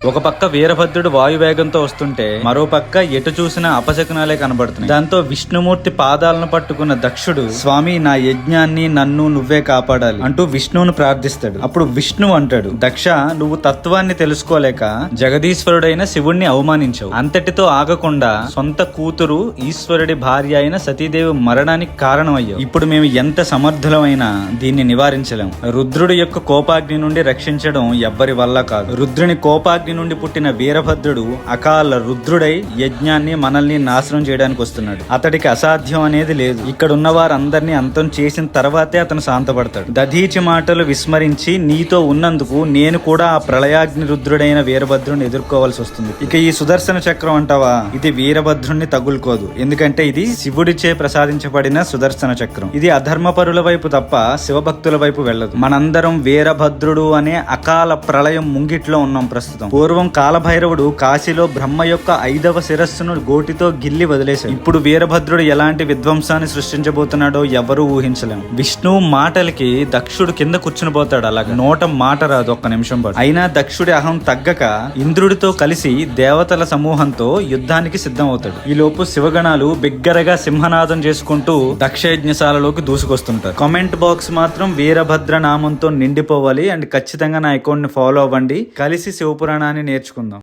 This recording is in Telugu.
ఒక పక్క వీరభద్రుడు వాయువేగంతో వస్తుంటే మరో పక్క ఎటు చూసినా అపశకునాలే కనబడుతున్నాయి. దాంతో విష్ణుమూర్తి పాదాలను పట్టుకున్న దక్షుడు, స్వామి నా యజ్ఞాన్ని నన్ను నువ్వే కాపాడాలి అంటూ విష్ణువును ప్రార్థిస్తాడు. అప్పుడు విష్ణు అంటాడు, దక్ష నువ్వు తత్వాన్ని తెలుసుకోలేక జగదీశ్వరుడైన శివుణ్ణి అవమానించావు. అంతటితో ఆగకుండా సొంత కూతురు ఈశ్వరుడి భార్య అయిన సతీదేవి మరణానికి కారణమయ్యావు. ఇప్పుడు మేము ఎంత సమర్థులమైనా దీన్ని నివారించలేము. రుద్రుడి యొక్క కోపాగ్ని నుండి రక్షించడం ఎవ్వరి వల్ల కాదు. రుద్రుని కోపాగ్ని నుండి పుట్టిన వీరభద్రుడు అకాల రుద్రుడై యజ్ఞాన్ని మనల్ని నాశనం చేయడానికి వస్తున్నాడు. అతడికి అసాధ్యం అనేది లేదు. ఇక్కడ ఉన్న వారందరినీ అంతం చేసిన తర్వాతే అతను శాంతపడతాడు. దధీచి మాటలు విస్మరించి నీతో ఉన్నందుకు నేను కూడా ఆ ప్రళయాగ్ని రుద్రుడైన వీరభద్రుని ఎదుర్కోవాల్సి వస్తుంది. ఇక ఈ సుదర్శన చక్రం అంటావా, ఇది వీరభద్రుణ్ణి తగులుకోదు. ఎందుకంటే ఇది శివుడిచే ప్రసాదించబడిన సుదర్శన చక్రం. ఇది అధర్మపరుల వైపు తప్ప శివభక్తుల వైపు వెళ్ళదు. మనందరం వీరభద్రుడు అనే అకాల ప్రళయం ముంగిట్లో ఉన్నాం ప్రస్తుతం. పూర్వం కాలభైరవుడు కాశీలో బ్రహ్మ యొక్క 5వ శిరస్సును గోటితో గిల్లి వదిలేశాడు. ఇప్పుడు వీరభద్రుడు ఎలాంటి విధ్వంసాన్ని సృష్టించబోతున్నాడో ఎవరూ ఊహించలేము. విష్ణువు మాటలకి దక్షుడు కింద కూర్చుని పోతాడు. అలాగే నోట మాట రాదు ఒక్క నిమిషం పాటు. అయినా దక్షుడి అహం తగ్గక ఇంద్రుడితో కలిసి దేవతల సమూహంతో యుద్ధానికి సిద్ధం అవుతాడు. ఈ లోపు శివగణాలు బిగ్గరగా సింహనాదం చేసుకుంటూ దక్షయజ్ఞశాలలోకి దూసుకొస్తుంటారు. కామెంట్ బాక్స్ మాత్రం వీరభద్ర నామంతో నిండిపోవాలి. అండ్ ఖచ్చితంగా నా అకౌంట్ ని ఫాలో అవ్వండి. కలిసి శివపురాణాన్ని నేర్చుకుందాం.